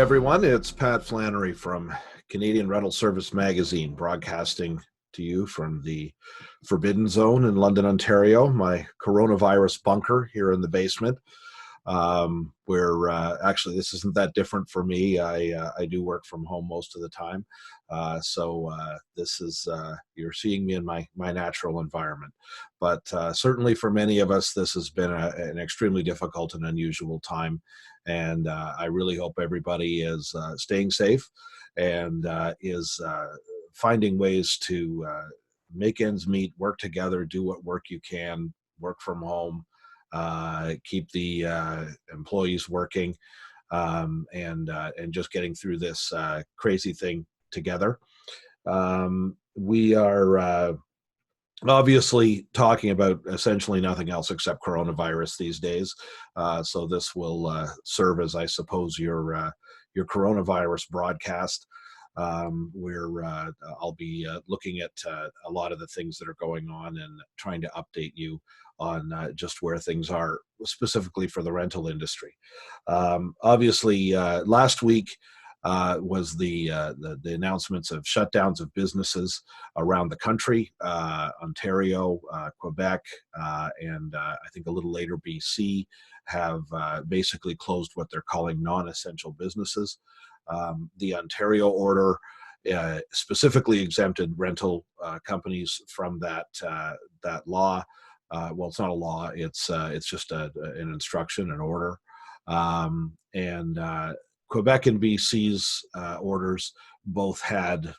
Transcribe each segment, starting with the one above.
everyone. It's Pat Flannery from Canadian Rental Service Magazine, broadcasting to you from the Forbidden Zone in London, Ontario, my coronavirus bunker here in the basement, where actually this isn't that different for me. I do work from home most of the time. So this is, you're seeing me in my natural environment. But certainly for many of us, this has been an extremely difficult and unusual time. And I really hope everybody is staying safe and is finding ways to make ends meet, work together, do what work you can, work from home, keep the employees working, and just getting through this crazy thing together. We are obviously talking about essentially nothing else except coronavirus these days. So this will serve as, I suppose, your coronavirus broadcast. Where I'll be looking at a lot of the things that are going on and trying to update you on just where things are specifically for the rental industry. Obviously, last week was the announcements of shutdowns of businesses around the country, Ontario, Quebec, and I think a little later BC have basically closed what they're calling non-essential businesses. The Ontario order specifically exempted rental companies from that law. Well, it's not a law; it's just an instruction, an order, and Quebec and BC's orders both had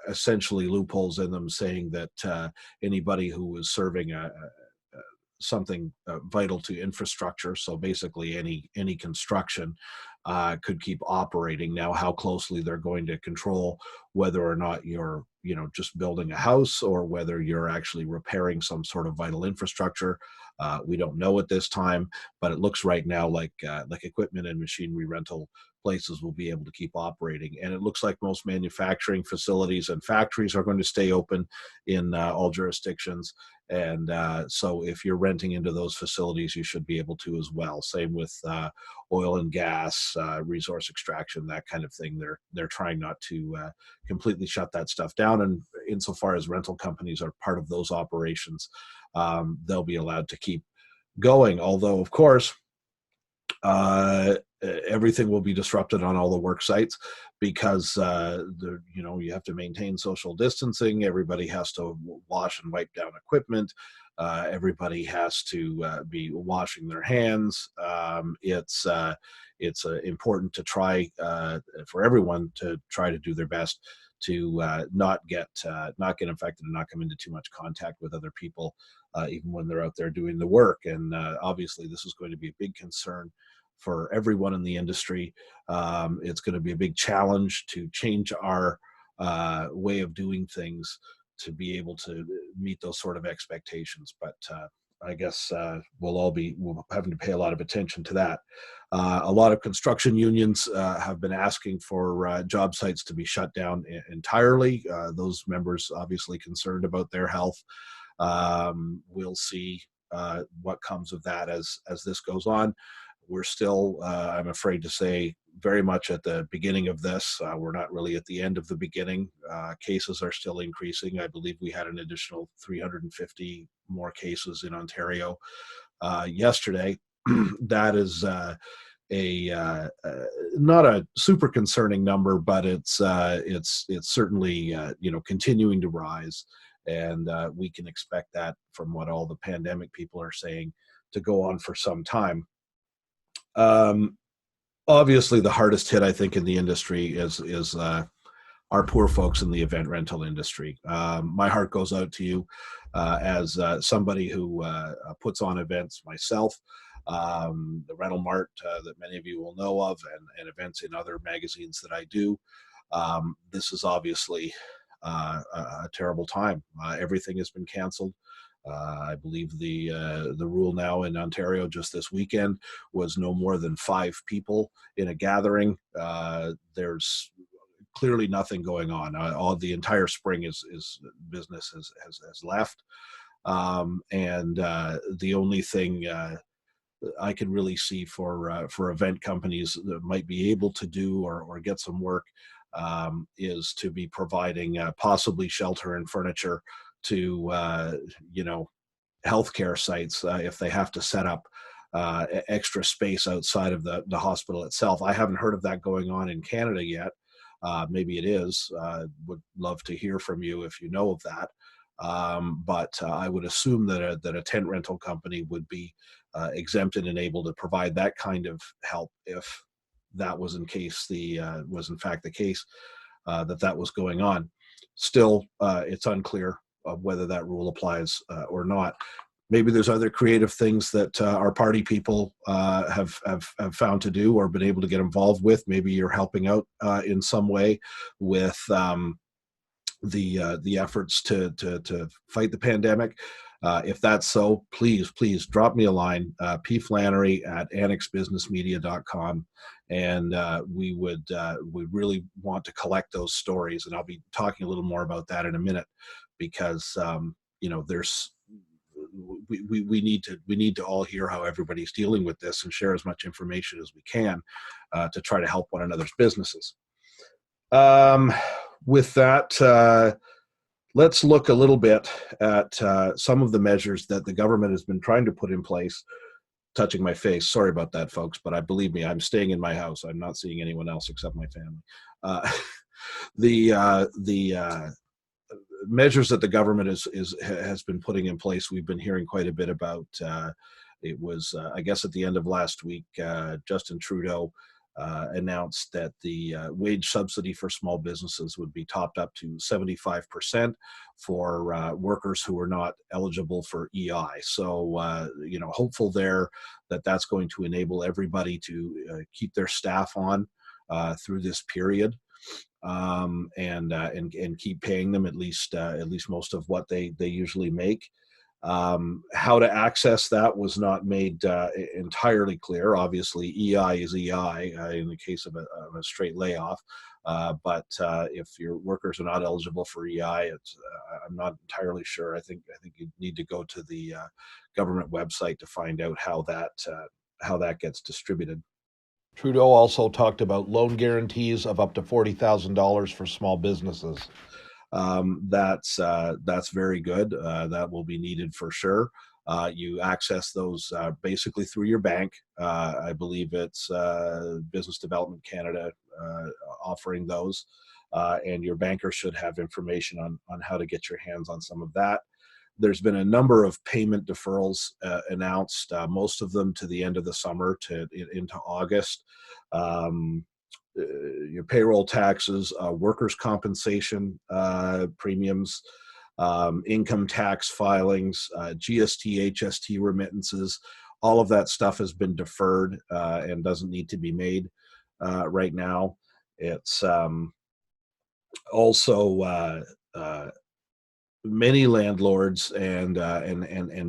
essentially loopholes in them, saying that anybody who was serving something vital to infrastructure, so basically any construction, could keep operating. Now, how closely they're going to control whether or not you're just building a house or whether you're actually repairing some sort of vital infrastructure, we don't know at this time. But it looks right now like equipment and machinery rental places will be able to keep operating, and it looks like most manufacturing facilities and factories are going to stay open in all jurisdictions. And so if you're renting into those facilities, you should be able to as well. Same with oil and gas, resource extraction, that kind of thing. They're trying not to completely shut that stuff down. And insofar as rental companies are part of those operations, they'll be allowed to keep going. Although, of course, everything will be disrupted on all the work sites because you have to maintain social distancing. Everybody has to wash and wipe down equipment. Everybody has to be washing their hands. It's important to try for everyone to try to do their best to not get infected and not come into too much contact with other people, even when they're out there doing the work. And obviously, this is going to be a big concern for everyone in the industry. It's going to be a big challenge to change our way of doing things to be able to meet those sort of expectations. But I guess we'll having to pay a lot of attention to that. A lot of construction unions have been asking for job sites to be shut down entirely. Those members obviously concerned about their health. We'll see what comes of that as this goes on. We're still, I'm afraid to say, very much at the beginning of this. We're not really at the end of the beginning. Cases are still increasing. I believe we had an additional 350 more cases in Ontario yesterday. That is not a super concerning number, but it's certainly continuing to rise, and we can expect that, from what all the pandemic people are saying, to go on for some time. Obviously, the hardest hit, I think, in the industry is our poor folks in the event rental industry. My heart goes out to you as somebody who puts on events myself. The Rental Mart that many of you will know of, and events in other magazines that I do. This is obviously a terrible time. Everything has been canceled. I believe the rule now in Ontario just this weekend was no more than 5 people in a gathering. There's clearly nothing going on. All the entire spring is business has left, and the only thing I can really see for event companies that might be able to do or get some work, is to be providing possibly shelter and furniture to healthcare sites if they have to set up extra space outside of the hospital itself. I haven't heard of that going on in Canada yet. Maybe it is. Would love to hear from you if you know of that. But I would assume that a tent rental company would be exempted and able to provide that kind of help if that was was in fact the case, that was going on. Still, it's unclear of whether that rule applies or not. Maybe there's other creative things that our party people have found to do or been able to get involved with. Maybe you're helping out in some way with the efforts to fight the pandemic. If that's so, please drop me a line, pflannery@annexbusinessmedia.com, and we really want to collect those stories, and I'll be talking a little more about that in a minute, because there's we need to all hear how everybody's dealing with this and share as much information as we can to try to help one another's businesses. With that, let's look a little bit at some of the measures that the government has been trying to put in place. Touching my face, sorry about that, folks, but believe me, I'm staying in my house. I'm not seeing anyone else except my family. The measures that the government has been putting in place, we've been hearing quite a bit about. It was, I guess, at the end of last week, Justin Trudeau announced that the wage subsidy for small businesses would be topped up to 75% for workers who are not eligible for EI. So, hopeful there that that's going to enable everybody to keep their staff on through this period. And keep paying them at least most of what they usually make. How to access that was not made entirely clear. Obviously, EI is EI in the case of a straight layoff. But if your workers are not eligible for EI, I'm not entirely sure. I think you need to go to the government website to find out how that gets distributed. Trudeau also talked about loan guarantees of up to $40,000 for small businesses. That's very good. That will be needed for sure. You access those basically through your bank. I believe it's Business Development Canada offering those, and your banker should have information on how to get your hands on some of that. There's been a number of payment deferrals announced, most of them to the end of the summer into August. Your payroll taxes, workers' compensation premiums, income tax filings, GST, HST remittances, all of that stuff has been deferred and doesn't need to be made right now. It's also many landlords and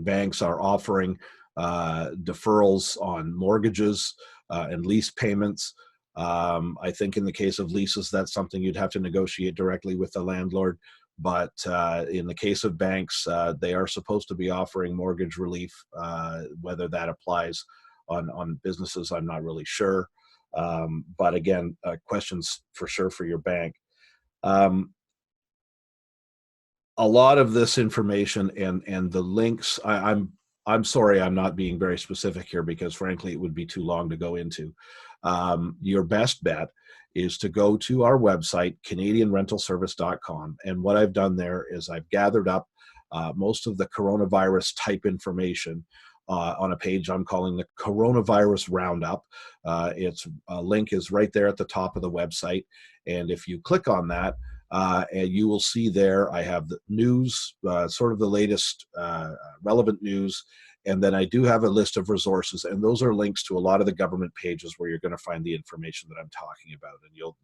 banks are offering deferrals on mortgages and lease payments. I think in the case of leases, that's something you'd have to negotiate directly with the landlord. But in the case of banks, they are supposed to be offering mortgage relief. Whether that applies on businesses, I'm not really sure. But again, questions for sure for your bank. A lot of this information and the links, I'm sorry, I'm not being very specific here because frankly, it would be too long to go into. Your best bet is to go to our website, canadianrentalservice.com. And what I've done there is I've gathered up most of the coronavirus type information on a page I'm calling the Coronavirus Roundup. Its link is right there at the top of the website. And if you click on that, and you will see there I have the news, sort of the latest relevant news, and then I do have a list of resources, and those are links to a lot of the government pages where you're going to find the information that I'm talking about, and you'll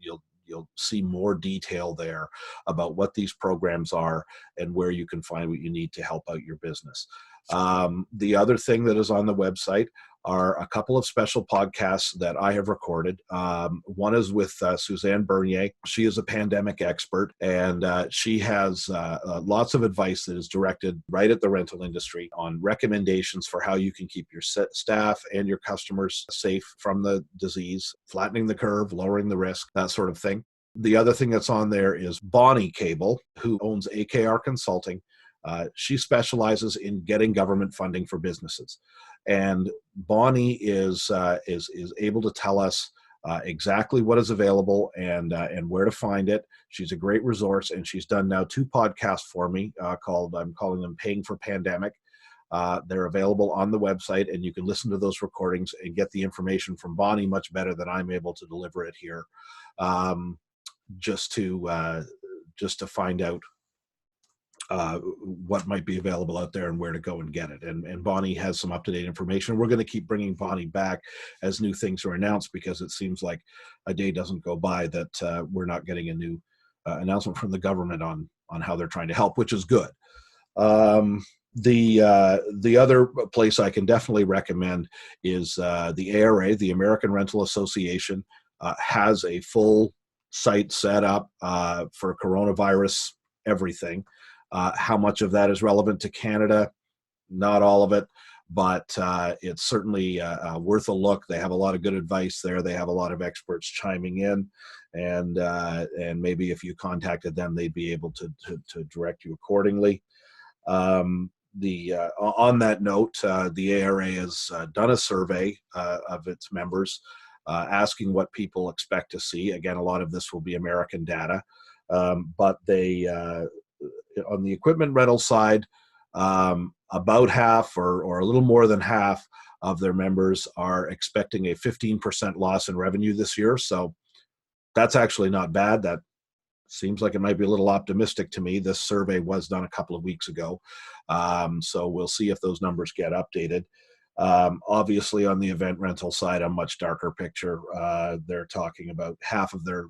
see more detail there about what these programs are and where you can find what you need to help out your business. The other thing that is on the website are a couple of special podcasts that I have recorded. One is with Suzanne Bernier. She is a pandemic expert, and she has lots of advice that is directed right at the rental industry on recommendations for how you can keep your staff and your customers safe from the disease, flattening the curve, lowering the risk, that sort of thing. The other thing that's on there is Bonnie Cable, who owns AKR Consulting. She specializes in getting government funding for businesses, and Bonnie is able to tell us exactly what is available and where to find it. She's a great resource, and she's done now 2 podcasts for me called, I'm calling them Paying for Pandemic. They're available on the website, and you can listen to those recordings and get the information from Bonnie much better than I'm able to deliver it here. Just to find out what might be available out there and where to go and get it. And Bonnie has some up-to-date information. We're going to keep bringing Bonnie back as new things are announced, because it seems like a day doesn't go by that we're not getting a new announcement from the government on how they're trying to help, which is good. The other place I can definitely recommend is the ARA, the American Rental Association, has a full site set up for coronavirus everything. How much of that is relevant to Canada? Not all of it, but it's certainly worth a look. They have a lot of good advice there. They have a lot of experts chiming in, and maybe if you contacted them, they'd be able to direct you accordingly. On that note, the ARA has done a survey of its members, asking what people expect to see. Again, a lot of this will be American data, but they on the equipment rental side, about half or a little more than half of their members are expecting a 15% loss in revenue this year. So that's actually not bad. That seems like it might be a little optimistic to me. This survey was done a couple of weeks ago. So we'll see if those numbers get updated. Obviously, on the event rental side, a much darker picture. They're talking about half of their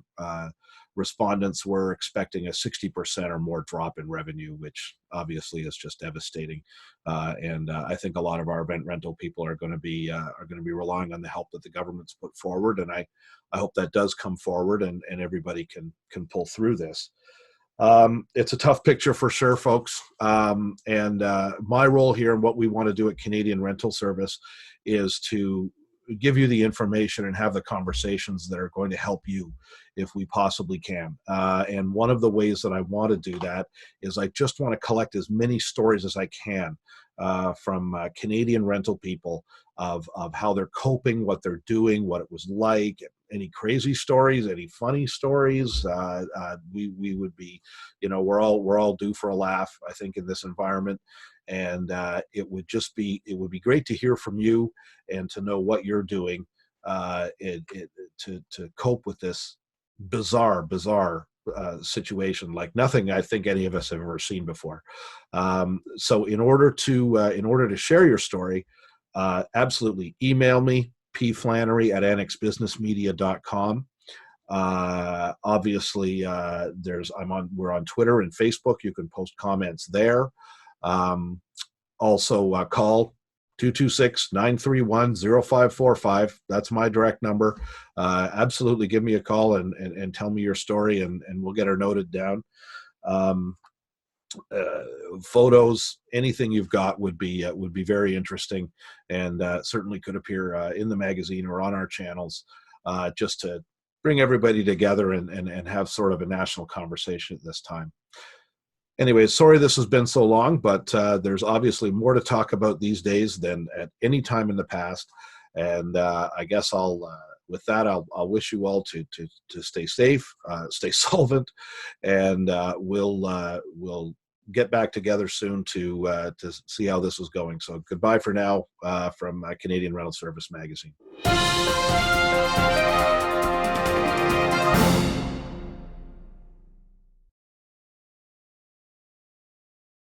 respondents were expecting a 60% or more drop in revenue, which obviously is just devastating. And I think a lot of our event rental people are going to be relying on the help that the government's put forward, and I hope that does come forward and everybody can pull through this. It's a tough picture for sure, folks. And my role here and what we want to do at Canadian Rental Service is to give you the information and have the conversations that are going to help you if we possibly can. And one of the ways that I want to do that is I just want to collect as many stories as I can from Canadian rental people of how they're coping, what they're doing, what it was like, any crazy stories, any funny stories. We would be, we're all due for a laugh, I think, in this environment. And it would be great to hear from you and to know what you're doing to cope with this bizarre situation, like nothing I think any of us have ever seen before. So in order to share your story, absolutely email me, pflannery@annexbusinessmedia.com. Obviously, we're on Twitter and Facebook. You can post comments there. Also, call 226-931-0545. That's my direct number. Absolutely give me a call and tell me your story, and we'll get her noted down. Photos, anything you've got would be very interesting, and certainly could appear in the magazine or on our channels, just to bring everybody together and have sort of a national conversation at this time. Anyways, sorry this has been so long, but there's obviously more to talk about these days than at any time in the past. And I guess with that, I'll wish you all to stay safe, stay solvent, and we'll get back together soon to see how this is going. So goodbye for now from Canadian Rental Service Magazine.